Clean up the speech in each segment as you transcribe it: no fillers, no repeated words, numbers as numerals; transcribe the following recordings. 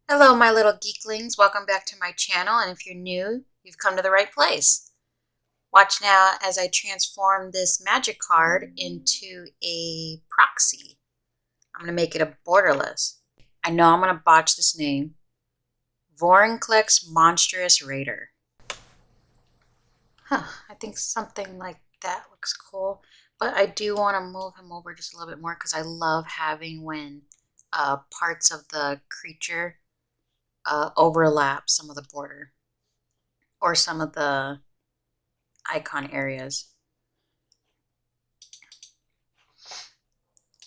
Hello, my little geeklings. Welcome back to my channel, and if you're new, you've come to the right place. Watch now as I transform this magic card into a proxy. I'm going to make it a borderless. I know I'm going to botch this name. Vorinclex Monstrous Raider. I think something like that looks cool. But I do want to move him over just a little bit more because I love having when parts of the creature overlap some of the border or some of the icon areas.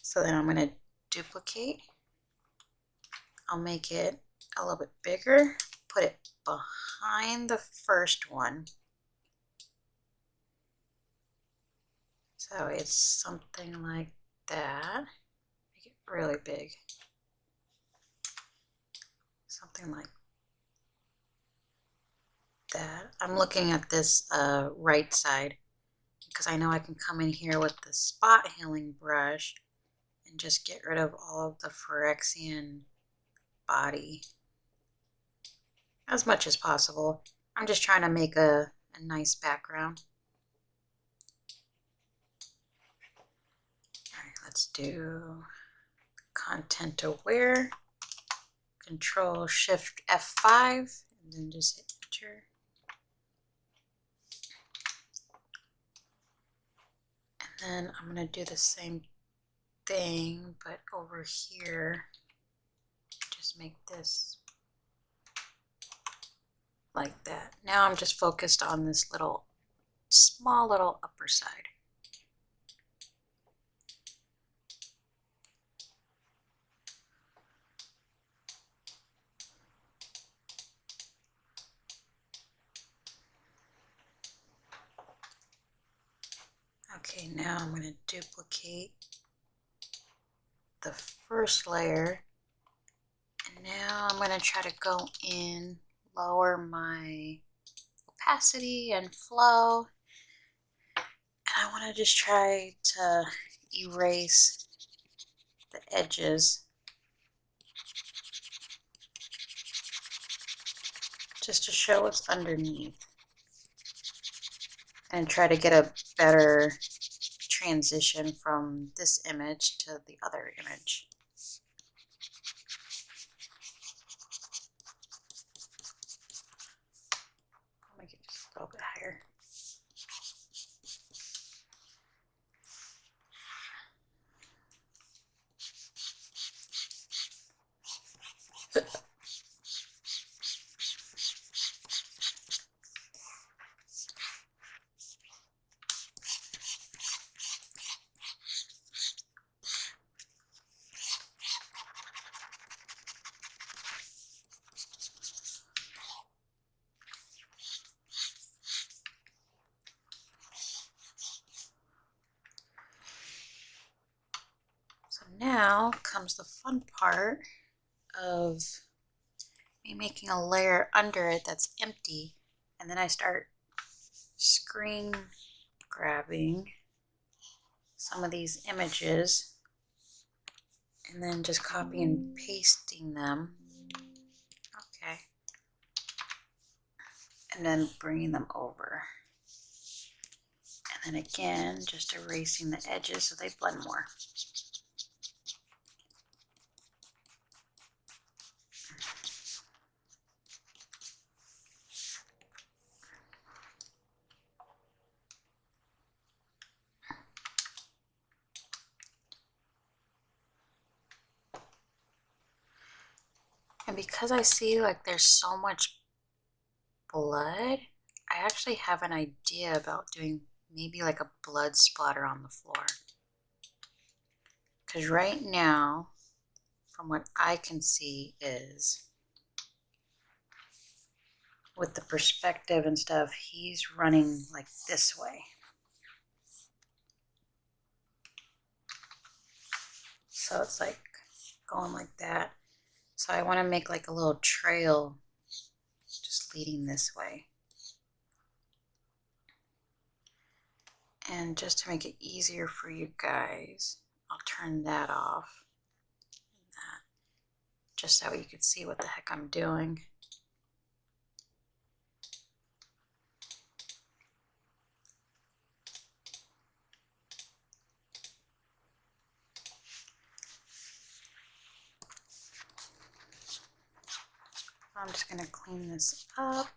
So then I'm going to duplicate. I'll make it a little bit bigger, put it behind the first one. So it's something like that. Make it really big. Something like that. I'm looking at this right side because I know I can come in here with the spot healing brush and just get rid of all of the Phyrexian body as much as possible. I'm just trying to make a nice background. All right, let's do content aware, Control Shift F5, and then just hit enter. And then I'm going to do the same thing, but over here, just make this like that. Now I'm just focused on this little, small little upper side. Okay, now I'm going to duplicate the first layer, and now I'm going to try to go in, lower my opacity and flow, and I want to just try to erase the edges just to show what's underneath and try to get a better transition from this image to the other image. I'll make it just a little bit higher. So now comes the fun part of me making a layer under it that's empty, and then I start screen grabbing some of these images and then just copy and pasting them. Okay. And then bringing them over. And then again, just erasing the edges so they blend more. And because I see like there's so much blood, I actually have an idea about doing maybe like a blood splatter on the floor. Because right now, from what I can see is, with the perspective and stuff, he's running like this way. So it's like going like that. So I want to make like a little trail just leading this way. And just to make it easier for you guys, I'll turn that off. just so you could see what the heck I'm doing. I'm just going to clean this up.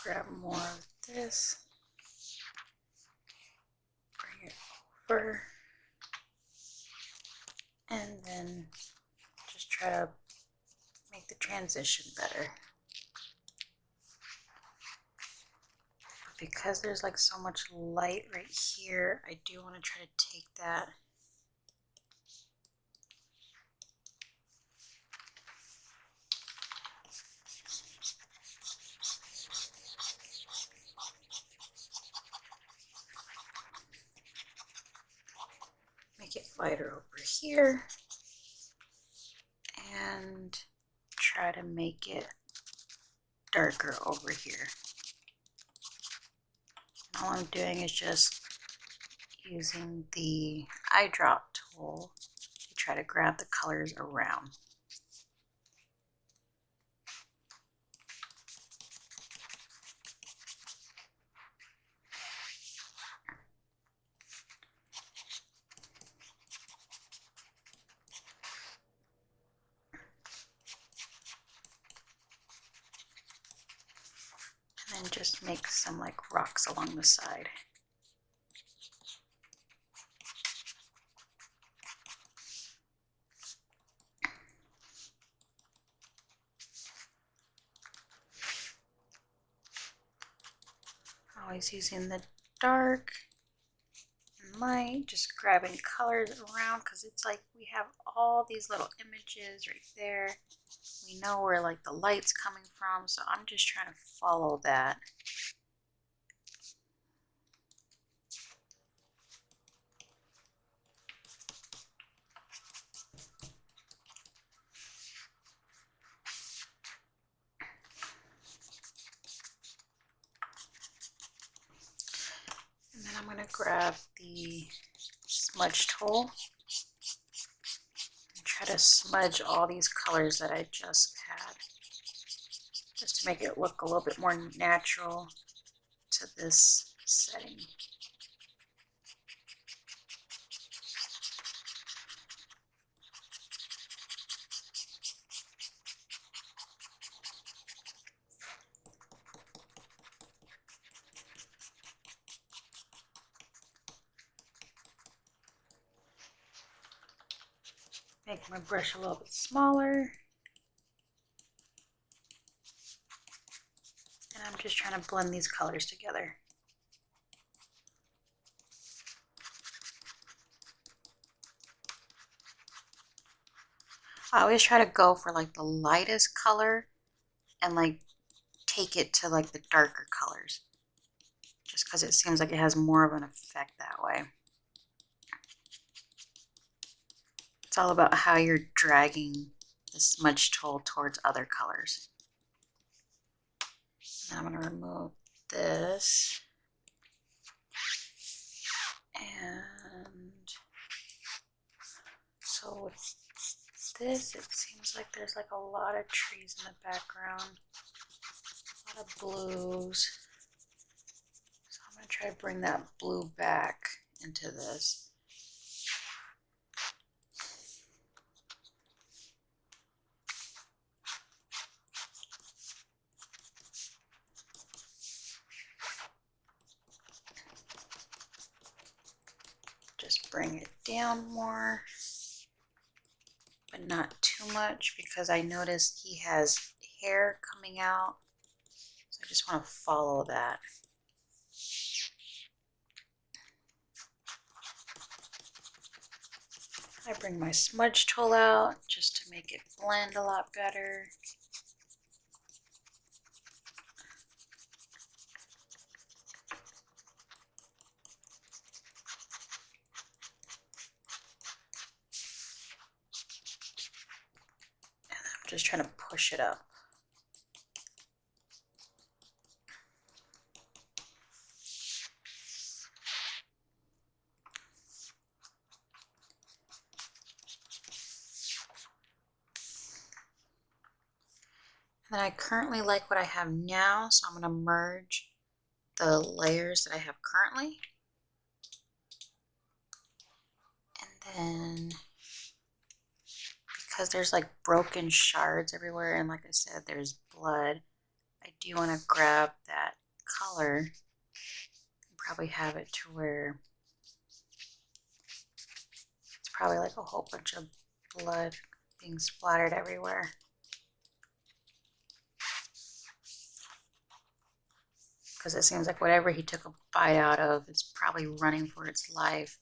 Grab more of this, bring it over, and then just try to make the transition better. But because there's like so much light right here, I do want to try to take that make it lighter over here and try to make it darker over here. And all I'm doing is just using the eyedrop tool to try to grab the colors around. And then just make some like rocks along the side. Always using the dark and light, just grabbing colors around because it's like we have all these little images right there. We know where like the light's coming from, so I'm just trying to follow that. And then I'm going to grab the smudge tool and try to smudge all these colors that I just had, just to make it look a little bit more natural to this setting. Make my brush a little bit smaller. And I'm just trying to blend these colors together. I always try to go for like the lightest color and like take it to like the darker colors, just because it seems like it has more of an effect that way. It's all about how you're dragging the smudge tool towards other colors. Now I'm going to remove this. And so with this, it seems like there's like a lot of trees in the background, a lot of blues. So I'm going to try to bring that blue back into this. Just bring it down more, but not too much, because I noticed he has hair coming out. So I just want to follow that. I bring my smudge tool out just to make it blend a lot better. just trying to push it up. And then I currently like what I have now, so I'm going to merge the layers that I have currently. And then, because there's like broken shards everywhere, and like I said, there's blood, I do want to grab that color and probably have it to where it's probably like a whole bunch of blood being splattered everywhere. Because it seems like whatever he took a bite out of, it's probably running for its life.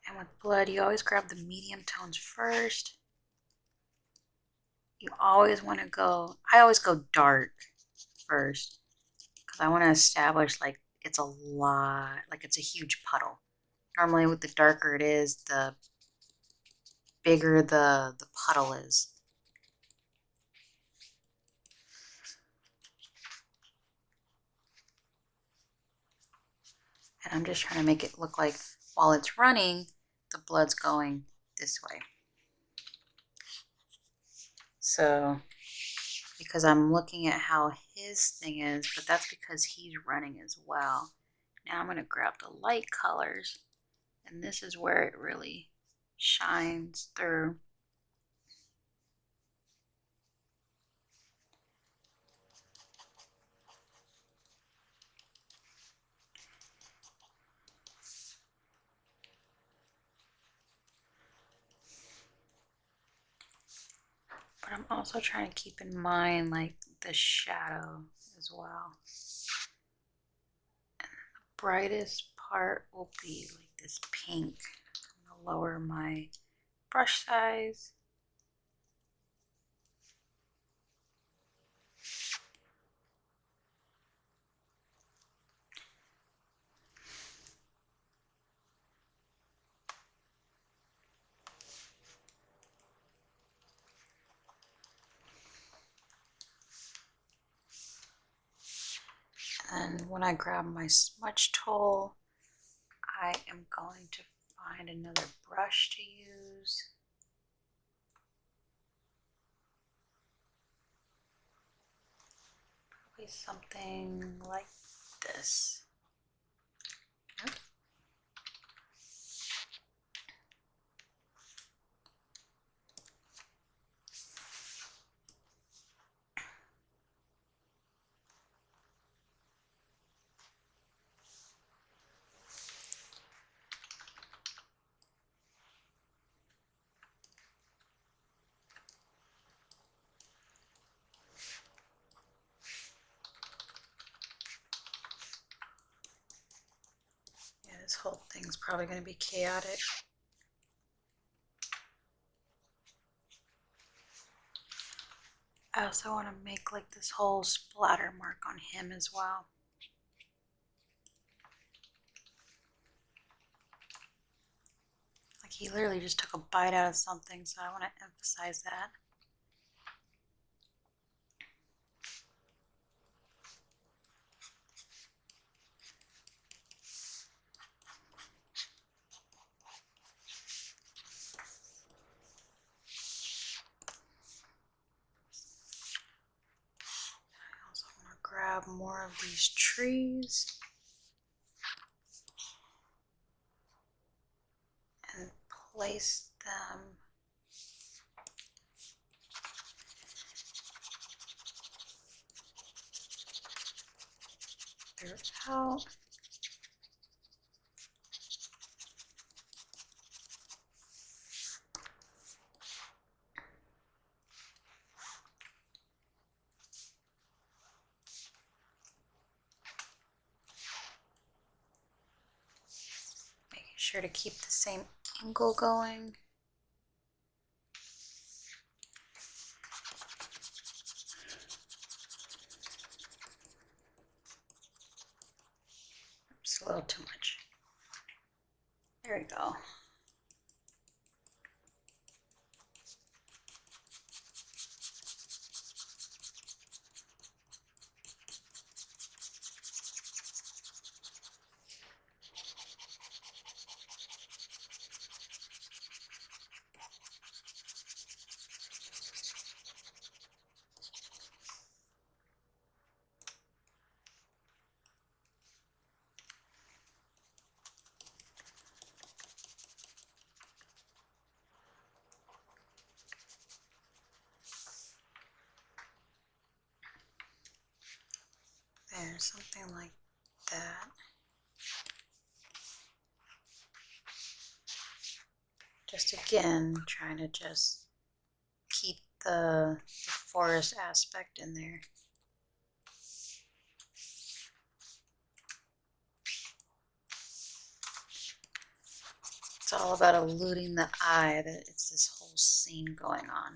And with blood, you always grab the medium tones first. You always want to go, I always go dark first, because I want to establish like it's a lot, like it's a huge puddle. Normally with the darker it is, the bigger the puddle is. And I'm just trying to make it look like while it's running, the blood's going this way. So, because I'm looking at how his thing is, but that's because he's running as well. Now I'm going to grab the light colors, and this is where it really shines through. But I'm also trying to keep in mind like the shadow as well. And the brightest part will be like this pink. I'm gonna lower my brush size. And when I grab my smudge tool, I am going to find another brush to use. Probably something like this. Yeah, this whole thing's probably going to be chaotic. I also want to make like this whole splatter mark on him as well. Like he literally just took a bite out of something, so I want to emphasize that. I also want to grab more of these trees and place them throughout. Making sure to keep the same angle going. a little too much. There we go. There, something like that. Just again, trying to just keep the forest aspect in there. It's all about eluding the eye that it's this whole scene going on.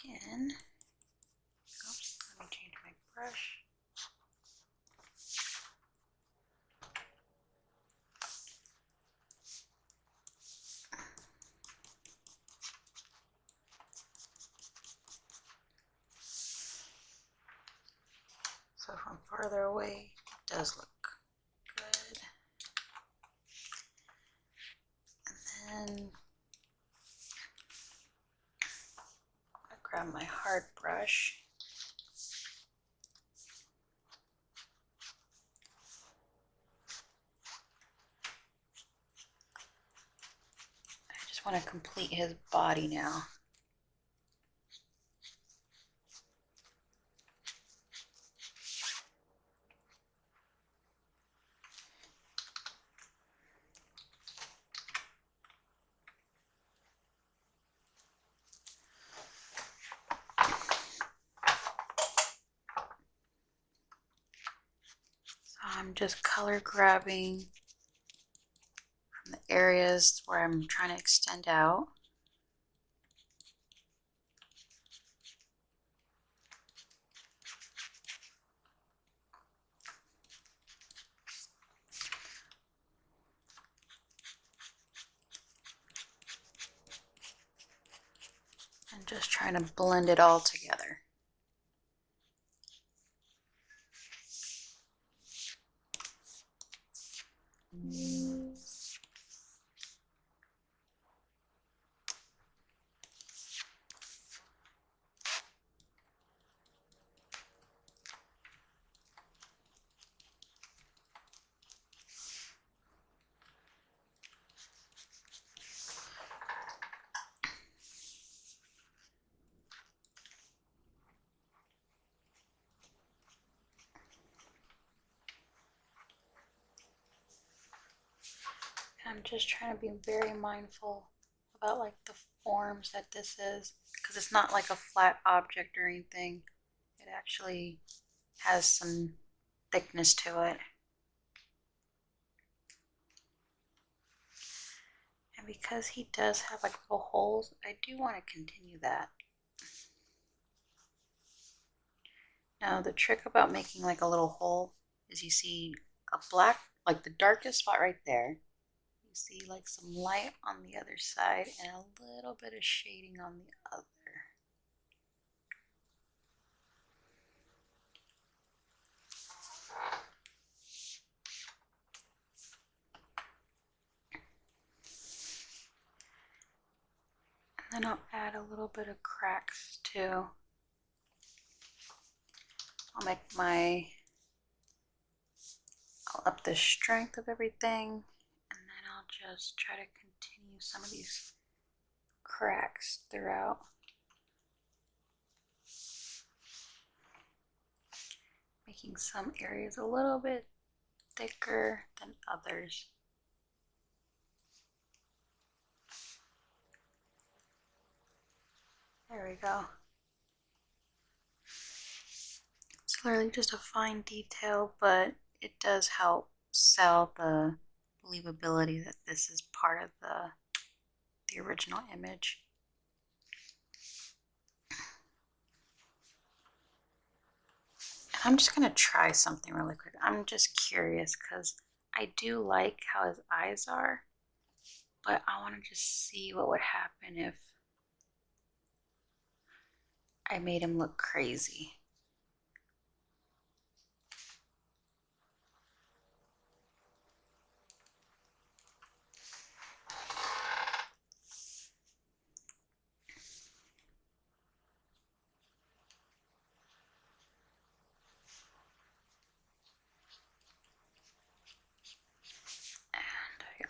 Again, oops, let me change my brush. So from farther away, it does look good. And then I grab my hard brush. I just want to complete his body now. I'm just color grabbing from the areas where I'm trying to extend out. And just trying to blend it all together. I'm just trying to be very mindful about like the forms that this is, because it's not like a flat object or anything. It actually has some thickness to it. And because he does have like little holes, I do want to continue that. Now the trick about making like a little hole is you see a black, like the darkest spot right there. You see like some light on the other side and a little bit of shading on the other. And then I'll add a little bit of cracks too. I'll up the strength of everything, and then I'll just try to continue some of these cracks throughout. Making some areas a little bit thicker than others. There we go. It's literally just a fine detail, but it does help sell the believability that this is part of the original image. I'm just going to try something really quick. I'm just curious because I do like how his eyes are, but I want to just see what would happen if I made him look crazy.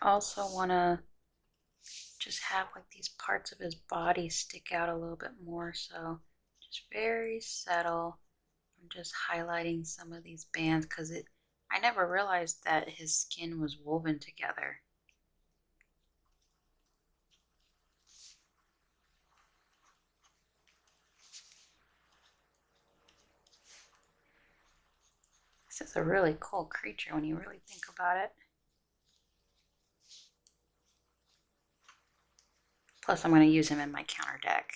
I also want to just have like these parts of his body stick out a little bit more, so just very subtle. I'm just highlighting some of these bands because I never realized that his skin was woven together. This is a really cool creature when you really think about it. Plus, I'm going to use him in my counter deck,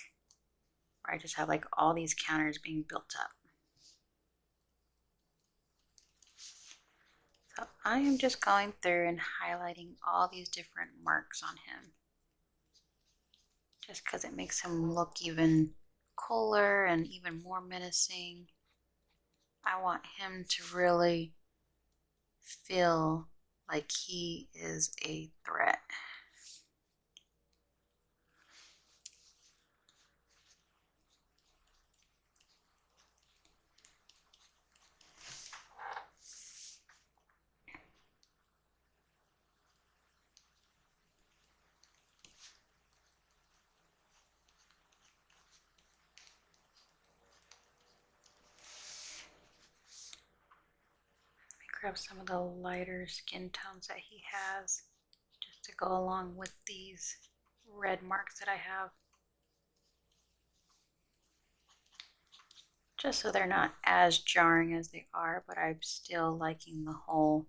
where I just have like all these counters being built up. So I am just going through and highlighting all these different marks on him, just because it makes him look even cooler and even more menacing. I want him to really feel like he is a threat. Grab some of the lighter skin tones that he has just to go along with these red marks that I have, just so they're not as jarring as they are, but I'm still liking the whole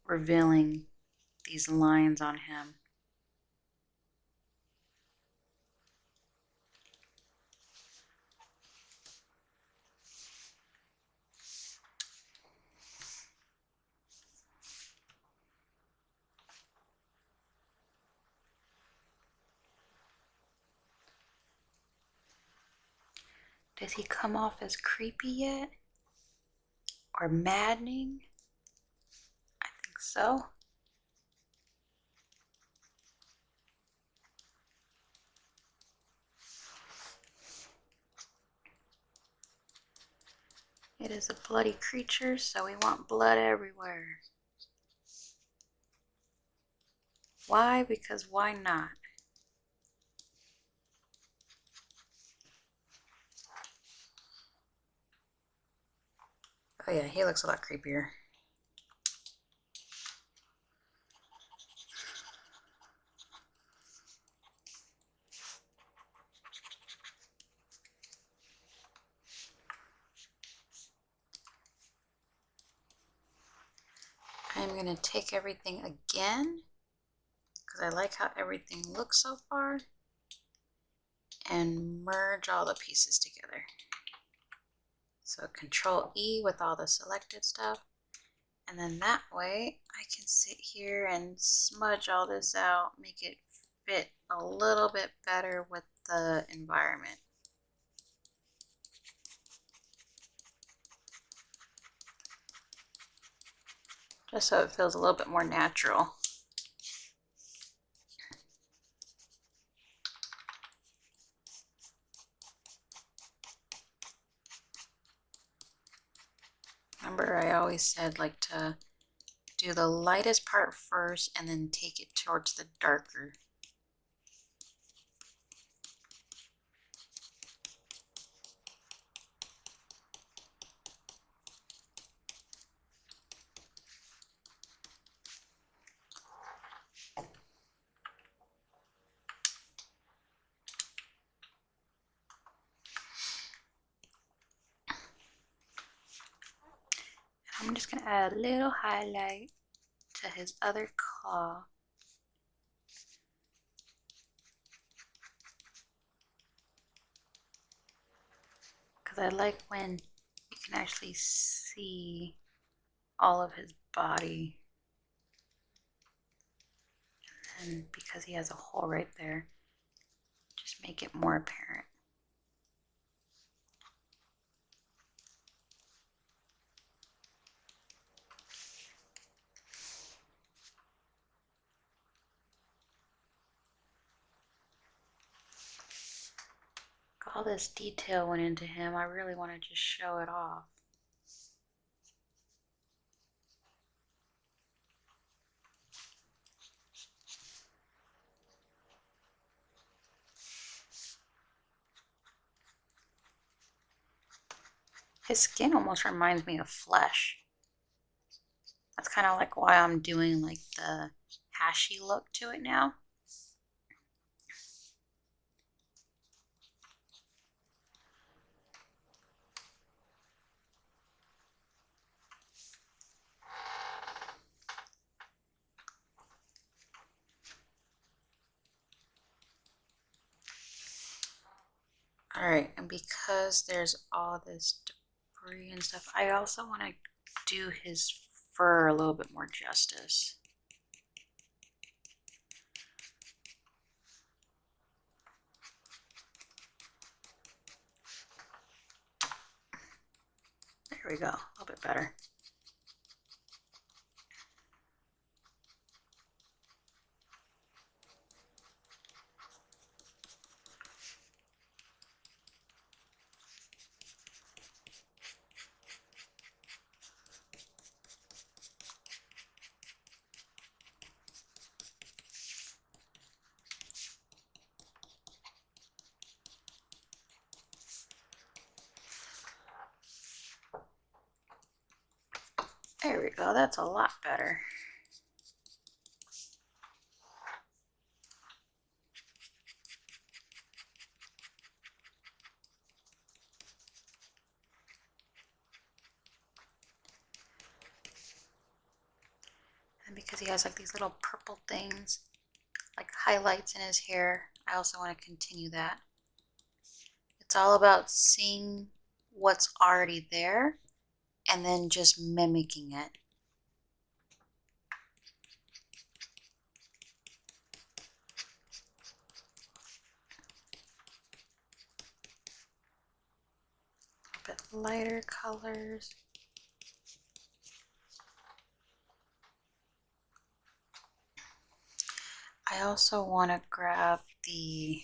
revealing these lines on him. Does he come off as creepy yet? Or maddening? I think so. It is a bloody creature, so we want blood everywhere. Why? Because why not? Oh yeah, he looks a lot creepier. I'm going to take everything again, because I like how everything looks so far, and merge all the pieces together. So Control E with all the selected stuff, and then that way I can sit here and smudge all this out, make it fit a little bit better with the environment. Just so it feels a little bit more natural. Remember, I always said like to do the lightest part first and then take it towards the darker. I'm just going to add a little highlight to his other claw. because I like when you can actually see all of his body. And because he has a hole right there, just make it more apparent. All this detail went into him. I really want to just show it off. His skin almost reminds me of flesh. That's kind of like why I'm doing like the hashy look to it now. Alright, and because there's all this debris and stuff, I also want to do his fur a little bit more justice. There we go, a little bit better. There we go, that's a lot better. And because he has like these little purple things, like highlights in his hair, I also want to continue that. It's all about seeing what's already there and then just mimicking it. A bit lighter colors. I also want to grab the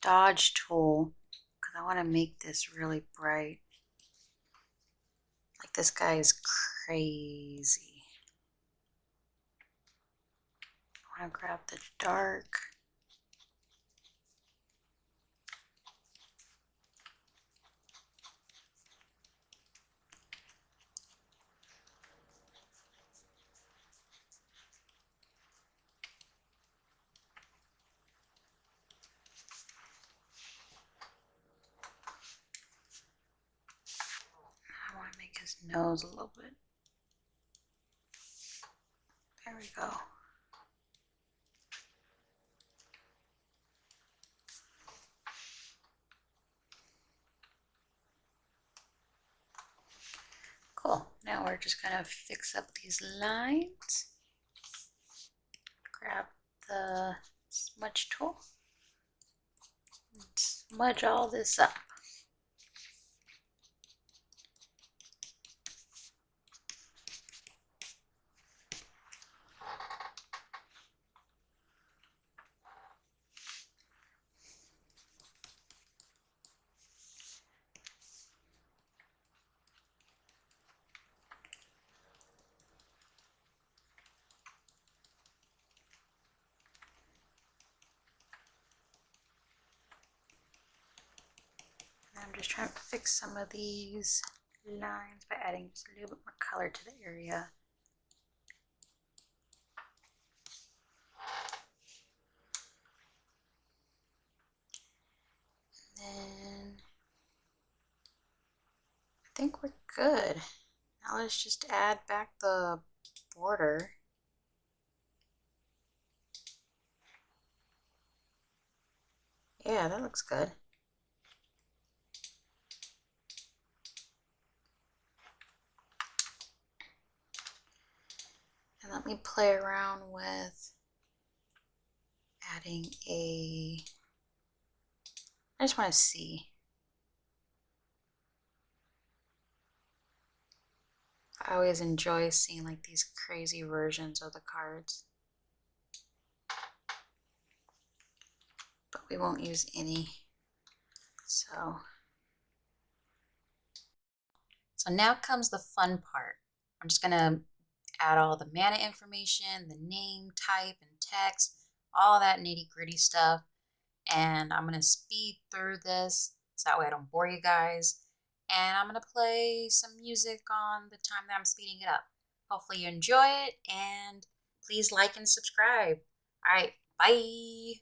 dodge tool because I want to make this really bright. Like this guy is crazy. I want to grab the dark. I want to make his nose a little bit. There we go. Cool. Now we're just going to fix up these lines. Grab the smudge tool. And smudge all this up. I'm just trying to fix some of these lines by adding just a little bit more color to the area. And then I think we're good. Now let's just add back the border. Yeah, that looks good. Let me play around with adding a, I just want to see. I always enjoy seeing like these crazy versions of the cards. But we won't use any. So now comes the fun part. I'm just gonna add all the mana information, the name, type, and text, all that nitty gritty stuff. And I'm gonna speed through this so that way I don't bore you guys. And I'm gonna play some music on the time that I'm speeding it up. Hopefully you enjoy it, and please like and subscribe. All right, bye.